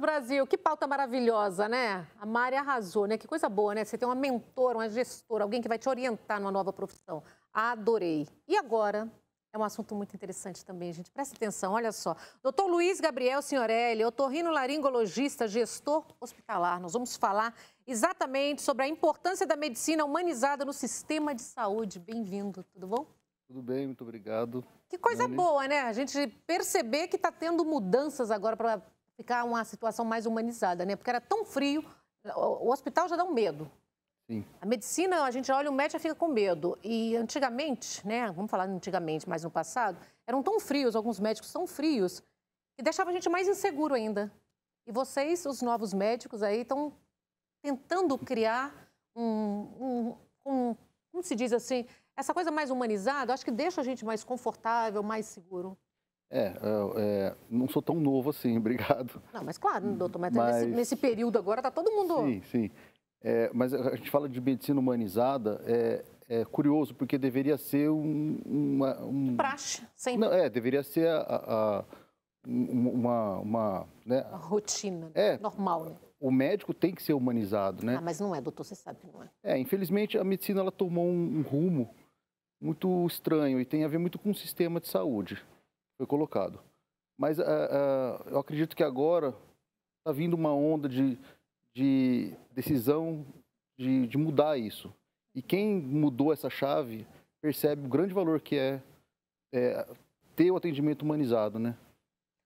Brasil, que pauta maravilhosa, né? A Mari arrasou, né? Que coisa boa, né? Você tem uma mentora, uma gestora, alguém que vai te orientar numa nova profissão. Adorei. E agora, é um assunto muito interessante também, gente. Presta atenção, olha só. Doutor Luiz Gabriel Signorelli, otorrinolaringologista, gestor hospitalar. Nós vamos falar exatamente sobre a importância da medicina humanizada no sistema de saúde. Bem-vindo, tudo bom? Tudo bem, muito obrigado. Que coisa boa, né? A gente perceber que está tendo mudanças agora para ficar uma situação mais humanizada, né? Porque era tão frio, o hospital já dá um medo. Sim. A medicina, a gente olha o médico e fica com medo. E antigamente, né? Vamos falar antigamente, mas no passado, eram tão frios, alguns médicos tão frios, que deixava a gente mais inseguro ainda. E vocês, os novos médicos aí, estão tentando criar como se diz assim, essa coisa mais humanizada, acho que deixa a gente mais confortável, mais seguro. Não sou tão novo assim, obrigado. Não, mas claro, doutor, mas nesse período agora está todo mundo... Sim. Mas a gente fala de medicina humanizada, é curioso, porque deveria ser praxe, sempre. Não, deveria ser uma rotina, normal, né? O médico tem que ser humanizado, né? Ah, mas não é, doutor, você sabe que não é. Infelizmente, a medicina ela tomou um rumo muito estranho e tem a ver muito com o sistema de saúde que foi colocado. Mas eu acredito que agora está vindo uma onda de decisão de mudar isso. E quem mudou essa chave percebe o grande valor que é ter o atendimento humanizado, né?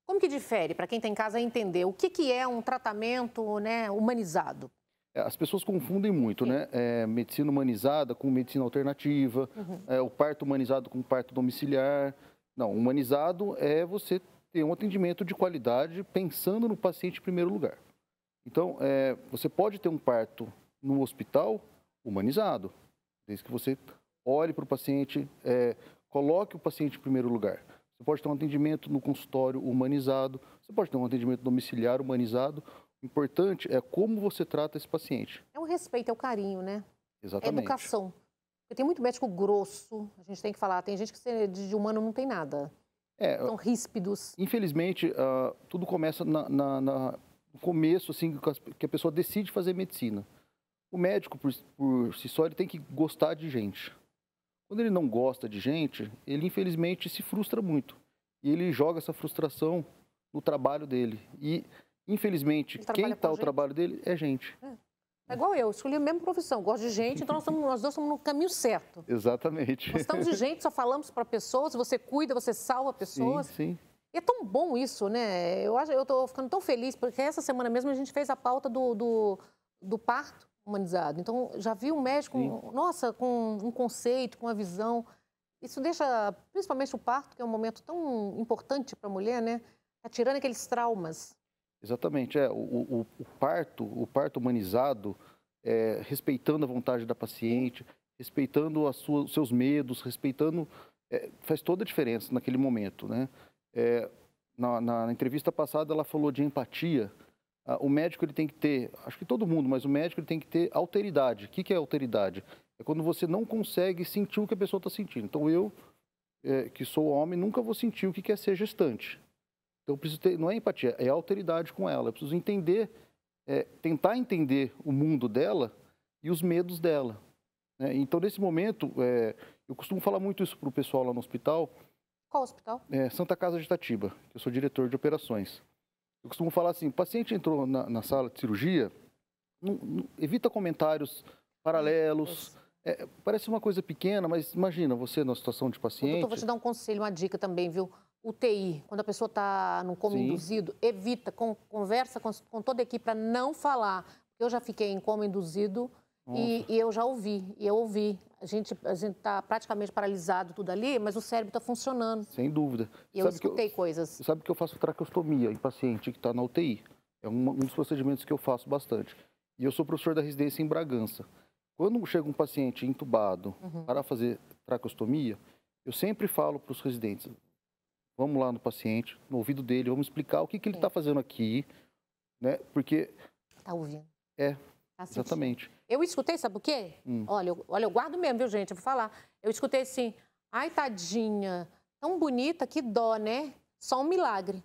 Como que difere, para quem está em casa, entender o que é um tratamento, né, humanizado? As pessoas confundem muito, né? Medicina humanizada com medicina alternativa, o parto humanizado com parto domiciliar. Não, humanizado é você ter um atendimento de qualidade pensando no paciente em primeiro lugar. Então, você pode ter um parto no hospital humanizado, desde que você olhe para o paciente, coloque o paciente em primeiro lugar. Você pode ter um atendimento no consultório humanizado, você pode ter um atendimento domiciliar humanizado. O importante é como você trata esse paciente. É o respeito, é o carinho, né? Exatamente. É educação. Porque tem muito médico grosso, a gente tem que falar, tem gente que de humano não tem nada. São ríspidos. Infelizmente, tudo começa no começo, assim, que a pessoa decide fazer medicina. O médico, por si só, ele tem que gostar de gente. Quando ele não gosta de gente, ele infelizmente se frustra muito. E ele joga essa frustração no trabalho dele. E, infelizmente, quem está no trabalho dele é gente. É igual eu escolhi a mesma profissão, gosto de gente, então nós dois estamos no caminho certo. Exatamente. Gostamos de gente, só falamos para pessoas, você cuida, você salva pessoas. Sim. E é tão bom isso, né? Eu estou ficando tão feliz, porque essa semana mesmo a gente fez a pauta do parto humanizado. Então, já vi um médico, nossa, com um conceito, com uma visão. Isso deixa, principalmente o parto, que é um momento tão importante para a mulher, né? Está tirando aqueles traumas. Exatamente. O parto humanizado, respeitando a vontade da paciente, respeitando os seus medos, respeitando... faz toda a diferença naquele momento, né? Na entrevista passada, ela falou de empatia. O médico ele tem que ter, acho que todo mundo, mas o médico ele tem que ter alteridade. O que é alteridade? É quando você não consegue sentir o que a pessoa está sentindo. Então eu, que sou homem, nunca vou sentir o que é ser gestante. Então eu preciso ter, não é empatia, é alteridade com ela. Eu preciso entender, tentar entender o mundo dela e os medos dela. Né? Então nesse momento, eu costumo falar muito isso para o pessoal lá no hospital. Qual hospital? Santa Casa de Itatiba, eu sou diretor de operações. Eu costumo falar assim, o paciente entrou na sala de cirurgia, evita comentários paralelos. Parece uma coisa pequena, mas imagina você na situação de paciente... Doutor, vou te dar um conselho, uma dica também, viu? UTI, quando a pessoa está no coma induzido, evita, conversa com toda a equipe para não falar. Eu já fiquei em coma induzido e eu já ouvi, A gente está praticamente paralisado tudo ali, mas o cérebro está funcionando. Sem dúvida. E eu escutei coisas. Sabe que eu faço traqueostomia em paciente que está na UTI. É um dos procedimentos que eu faço bastante. E eu sou professor da residência em Bragança. Quando chega um paciente entubado para fazer traqueostomia, eu sempre falo para os residentes, vamos lá no paciente, no ouvido dele, vamos explicar o que ele está fazendo aqui, né? Porque... Está ouvindo. Exatamente. Eu escutei, sabe o quê? Olha, eu guardo mesmo, viu, gente? Eu vou falar. Eu escutei assim, ai, tadinha, tão bonita, que dó, né? Só um milagre.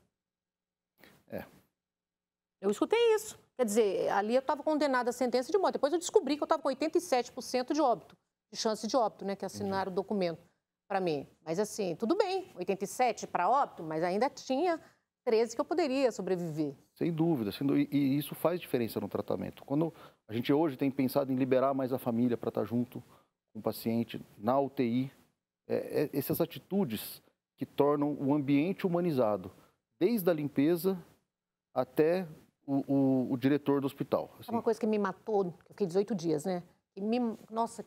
Eu escutei isso. Quer dizer, ali eu estava condenada à sentença de morte. Depois eu descobri que eu estava com 87% de óbito, de chance de óbito, né? Que assinaram o documento para mim. Mas assim, tudo bem, 87 para óbito, mas ainda tinha 13 que eu poderia sobreviver. Sem dúvida, sem dúvida. E isso faz diferença no tratamento. Quando a gente hoje tem pensado em liberar mais a família para estar junto com o paciente na UTI, essas atitudes que tornam o ambiente humanizado, desde a limpeza até o diretor do hospital. É uma coisa que me matou, eu fiquei 18 dias, né? Nossa,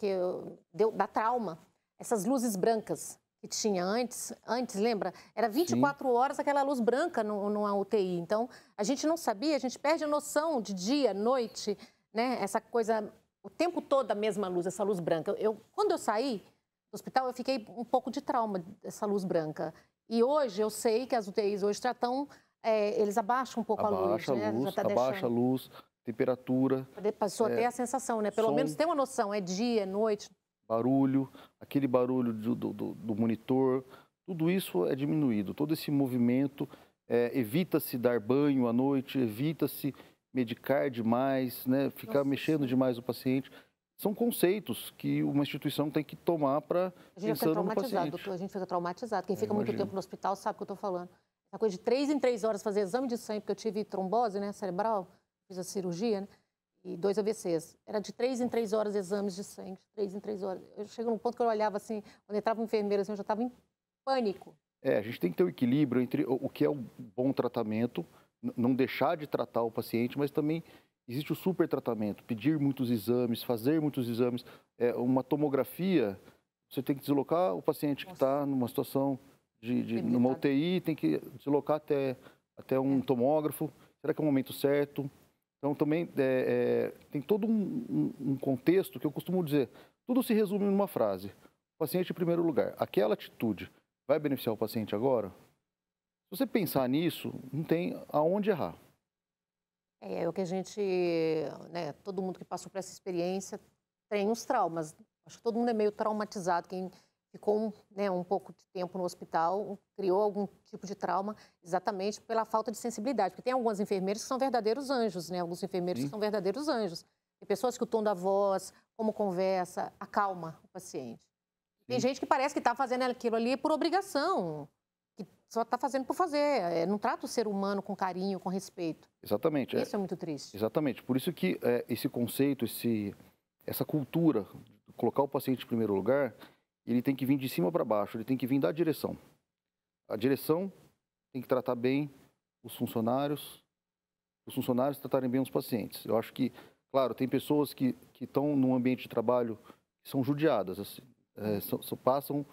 dá trauma. Essas luzes brancas que tinha antes, lembra? Era 24 horas aquela luz branca numa UTI. Então, a gente não sabia, a gente perde a noção de dia, noite, né? Essa coisa, o tempo todo a mesma luz, essa luz branca. Quando eu saí do hospital, eu fiquei um pouco de trauma dessa luz branca. E hoje eu sei que as UTIs hoje tratam, eles abaixam um pouco a luz, né? Abaixa a luz, temperatura. Passou a ter a sensação, né? Pelo menos ter uma noção, é dia, é noite. Barulho, aquele barulho do monitor, tudo isso é diminuído. Todo esse movimento, evita-se dar banho à noite, evita-se medicar demais, né? Ficar mexendo demais o paciente. São conceitos que uma instituição tem que tomar para pensando no paciente. Doutor, a gente fica traumatizado. Quem fica muito tempo no hospital sabe o que eu estou falando. Essa coisa de 3 em 3 horas fazer exame de sangue, porque eu tive trombose, né, cerebral, fiz a cirurgia, né, e 2 AVCs. Era de 3 em 3 horas exames de sangue, 3 em 3 horas. Eu chego num ponto que eu olhava assim, quando entrava um enfermeiro assim, eu já estava em pânico. A gente tem que ter o equilíbrio entre o que é um bom tratamento, não deixar de tratar o paciente, mas também existe o super tratamento, pedir muitos exames, fazer muitos exames. Uma tomografia, você tem que deslocar o paciente que está numa situação numa UTI, tem que deslocar até um tomógrafo. Será que é o momento certo? Então, também tem todo um contexto que eu costumo dizer, tudo se resume numa frase. O paciente em primeiro lugar. Aquela atitude vai beneficiar o paciente agora? Se você pensar nisso, não tem aonde errar. É o que a gente, né, todo mundo que passou por essa experiência tem uns traumas. Acho que todo mundo é meio traumatizado. Quem ficou, né, um pouco de tempo no hospital criou algum tipo de trauma exatamente pela falta de sensibilidade. Porque tem algumas enfermeiras que são verdadeiros anjos, né? Alguns enfermeiros que são verdadeiros anjos. Tem pessoas que o tom da voz, como conversa, acalma o paciente. Tem gente que parece que está fazendo aquilo ali por obrigação, que só está fazendo por fazer, não trata o ser humano com carinho, com respeito. Exatamente. Isso é muito triste. Exatamente. Por isso que esse conceito, essa cultura de colocar o paciente em primeiro lugar, ele tem que vir de cima para baixo, ele tem que vir da direção. A direção tem que tratar bem os funcionários tratarem bem os pacientes. Eu acho que, claro, tem pessoas que estão num ambiente de trabalho que são judiadas, assim, passam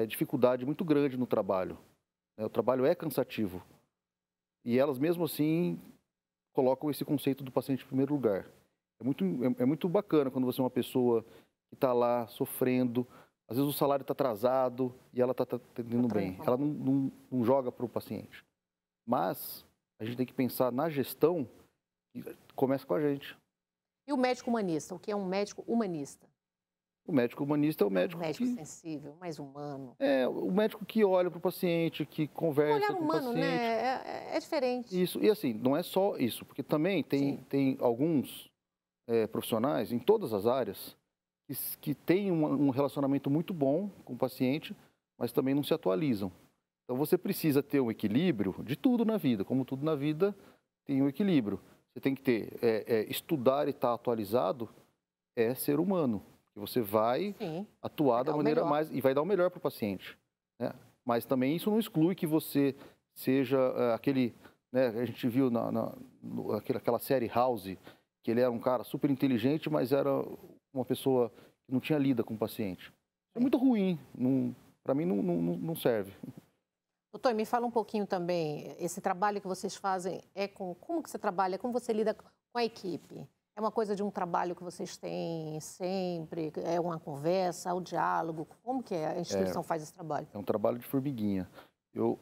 dificuldade muito grande no trabalho. O trabalho é cansativo. E elas, mesmo assim, colocam esse conceito do paciente em primeiro lugar. É muito bacana quando você é uma pessoa que está lá sofrendo, às vezes o salário está atrasado e ela está atendendo bem. Ela não joga para o paciente. Mas a gente tem que pensar na gestão que começa com a gente. E o médico humanista? O que é um médico humanista? O médico humanista é o médico sensível, mais humano. É, o médico que olha para o paciente, que conversa com o paciente. Né? É diferente. Isso, e assim, não é só isso, porque também tem alguns profissionais, em todas as áreas, que têm um relacionamento muito bom com o paciente, mas também não se atualizam. Então, você precisa ter um equilíbrio de tudo na vida. Como tudo na vida, tem um equilíbrio. Você tem que ter, estudar e estar atualizado é ser humano. Que você vai atuar da maneira mais... E vai dar o melhor para o paciente. Né? Mas também isso não exclui que você seja aquele... Né, a gente viu aquela série House, que ele era um cara super inteligente, mas era uma pessoa que não tinha lida com o paciente. É muito ruim. Para mim, não serve. Doutor, me fala um pouquinho também, esse trabalho que vocês fazem, como que você trabalha, como você lida com a equipe? É uma coisa de um trabalho que vocês têm sempre? É uma conversa, é um diálogo? Como que a instituição faz esse trabalho? É um trabalho de formiguinha.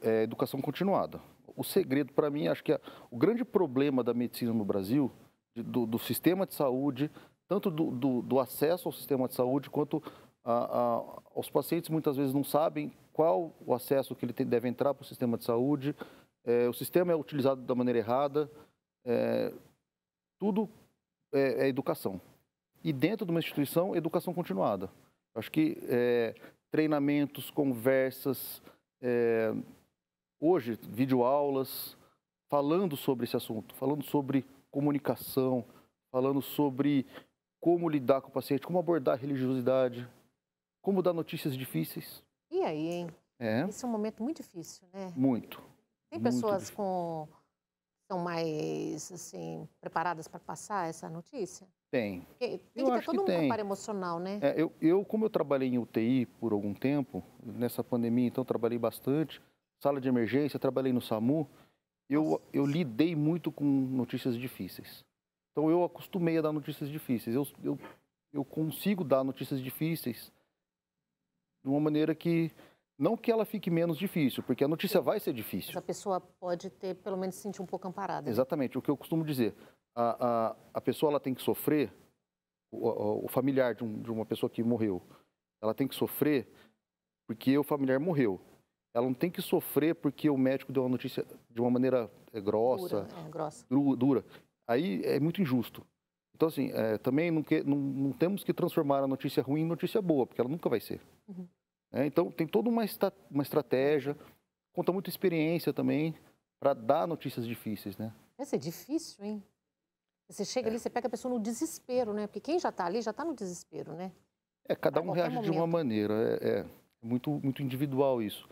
É educação continuada. O segredo, para mim, acho que o grande problema da medicina no Brasil, do sistema de saúde, tanto do acesso ao sistema de saúde, quanto os pacientes muitas vezes não sabem qual o acesso que ele deve entrar para o sistema de saúde. O sistema é utilizado da maneira errada. tudo é educação. E dentro de uma instituição, educação continuada. Acho que treinamentos, conversas, hoje, videoaulas, falando sobre esse assunto, falando sobre comunicação, falando sobre como lidar com o paciente, como abordar a religiosidade, como dar notícias difíceis. E aí, hein? Esse é um momento muito difícil, né? Muito. Tem pessoas que são mais, assim, preparadas para passar essa notícia? Tem. Tem que ter todo um preparo emocional, né? Como eu trabalhei em UTI por algum tempo, nessa pandemia, então, trabalhei bastante, sala de emergência, trabalhei no SAMU, eu lidei muito com notícias difíceis. Então, eu acostumei a dar notícias difíceis. Eu consigo dar notícias difíceis de uma maneira que... Não que ela fique menos difícil, porque a notícia vai ser difícil. Mas a pessoa pode ter, pelo menos, se sentir um pouco amparada. Exatamente. O que eu costumo dizer, a pessoa ela tem que sofrer, o familiar de uma pessoa que morreu, ela tem que sofrer porque o familiar morreu. Ela não tem que sofrer porque o médico deu uma notícia de uma maneira grossa, dura. Aí é muito injusto. Então, assim, também não temos que transformar a notícia ruim em notícia boa, porque ela nunca vai ser. Uhum. Então, tem toda uma estratégia, conta muita experiência também para dar notícias difíceis, né? Vai ser difícil, hein? Você chega ali, você pega a pessoa no desespero, né? Porque quem já está ali já está no desespero, né? Cada um reage de uma maneira, é muito individual isso.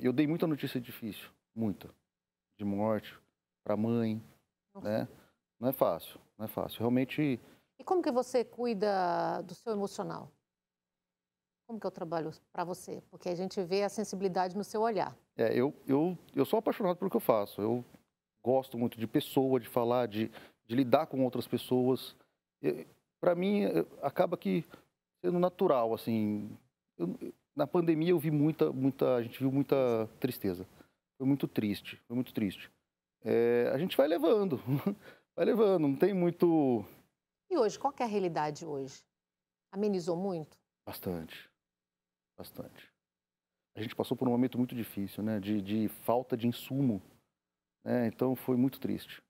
Eu dei muita notícia difícil, muita, de morte para a mãe, né? Não é fácil, não é fácil. Realmente... E como que você cuida do seu emocional? Como que eu trabalho para você? Porque a gente vê a sensibilidade no seu olhar. Eu sou apaixonado pelo que eu faço. Eu gosto muito de pessoa, de falar, de lidar com outras pessoas. Para mim, acaba que sendo natural, assim. Na pandemia eu vi a gente viu muita tristeza. Foi muito triste, foi muito triste. A gente vai levando, vai levando, não tem muito... E hoje, qual que é a realidade hoje? Amenizou muito? Bastante. Bastante. A gente passou por um momento muito difícil, né? De falta de insumo, né? Então foi muito triste.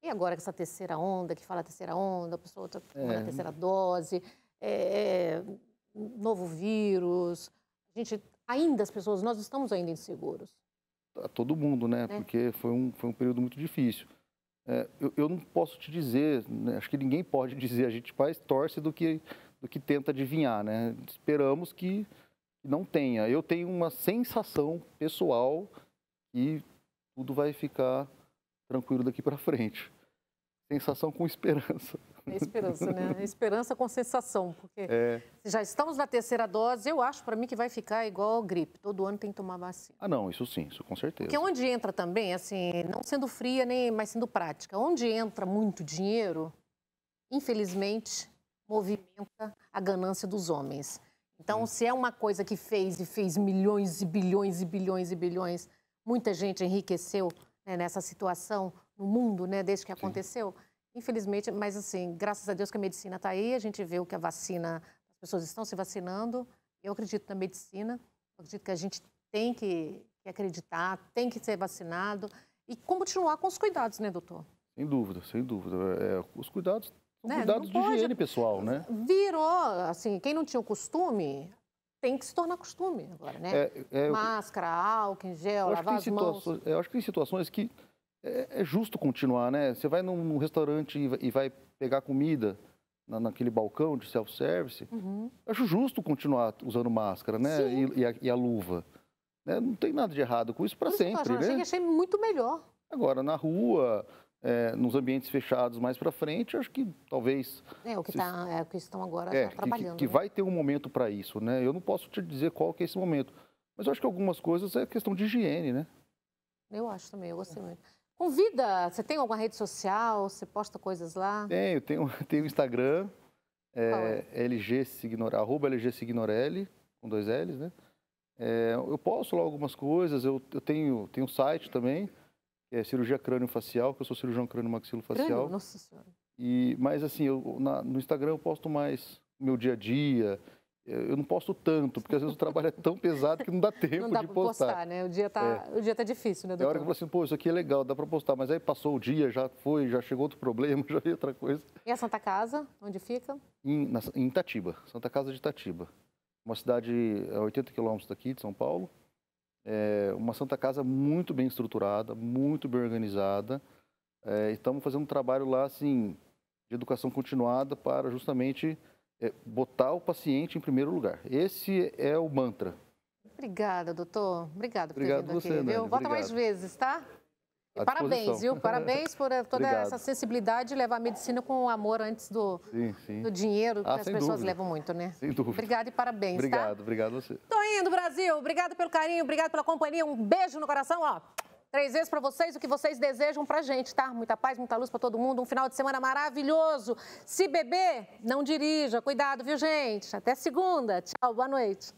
E agora com essa terceira onda, que fala terceira onda, a pessoa está tomando a terceira dose, novo vírus, as pessoas, nós estamos ainda inseguros. Todo mundo, né? Porque foi um período muito difícil. Eu não posso te dizer, né? Acho que ninguém pode dizer, a gente mais torce do que tenta adivinhar, né? Esperamos que não tenha. Eu tenho uma sensação pessoal que tudo vai ficar tranquilo daqui para frente. Sensação com esperança. É esperança, né? Esperança com sensação, porque já estamos na terceira dose, eu acho para mim que vai ficar igual gripe. Todo ano tem que tomar vacina. Não, isso sim, isso com certeza. Porque onde entra também, assim, não sendo fria, mas sendo prática, onde entra muito dinheiro, infelizmente, movimenta a ganância dos homens. Então, se é uma coisa que fez milhões e bilhões e bilhões e bilhões, muita gente enriqueceu, né, nessa situação no mundo, né, desde que aconteceu. Infelizmente, mas assim, graças a Deus que a medicina está aí, a gente vê o que a vacina, as pessoas estão se vacinando. Eu acredito na medicina, eu acredito que a gente tem que acreditar, tem que ser vacinado e continuar com os cuidados, né, doutor? Sem dúvida, sem dúvida. Os cuidados são cuidados de higiene pessoal, né? Virou, assim, quem não tinha o costume, tem que se tornar costume agora, né? Máscara, álcool em gel, lavar as mãos. Eu acho que tem situações que é justo continuar, né? Você vai num restaurante e vai pegar comida naquele balcão de self-service, acho justo continuar usando máscara, né? E a luva. Né? Não tem nada de errado com isso para sempre, né? Achei muito melhor. Agora, na rua, nos ambientes fechados mais para frente, acho que talvez... o que estão agora trabalhando. Que vai ter um momento para isso, né? Eu não posso te dizer qual que é esse momento, mas eu acho que algumas coisas é questão de higiene, né? Eu acho também, eu gostei muito. Convida, você tem alguma rede social? Você posta coisas lá? Tenho Instagram, @LGSignorelli, com 2 L's, né? Eu posto lá algumas coisas, eu tenho um site também, que é cirurgia crânio-facial, que eu sou cirurgião crânio-maxilofacial. Nossa Senhora. Mas assim, no Instagram eu posto mais o meu dia a dia, eu não posto tanto, porque às vezes o trabalho é tão pesado que não dá tempo Não dá de para postar. postar, né? O dia tá difícil, né, É a hora que eu doutor? falo assim, pô, isso aqui é legal, dá para postar, mas aí passou o dia, já foi, já chegou outro problema, já veio outra coisa. E a Santa Casa, onde fica? Em Itatiba, Santa Casa de Itatiba. Uma cidade a 80 quilômetros daqui, de São Paulo. É uma Santa Casa muito bem estruturada, muito bem organizada. Estamos fazendo um trabalho lá, assim, de educação continuada para justamente botar o paciente em primeiro lugar. Esse é o mantra. Obrigada, doutor. Obrigada por ter Obrigado vindo você, aqui, Nani. viu? Volta Obrigado. mais vezes, tá? E À parabéns, disposição. viu? Parabéns por toda Obrigado. essa sensibilidade de levar a medicina com amor antes do Sim. dinheiro, que as sem pessoas dúvida. levam muito, né? Sem dúvida. Obrigada e parabéns, Obrigado, tá? obrigado a você. Tô indo, Brasil. Obrigado pelo carinho, obrigado pela companhia. Um beijo no coração, ó. 3 vezes pra vocês, o que vocês desejam pra gente, tá? Muita paz, muita luz pra todo mundo. Um final de semana maravilhoso. Se beber, não dirija. Cuidado, viu, gente? Até segunda. Tchau, boa noite.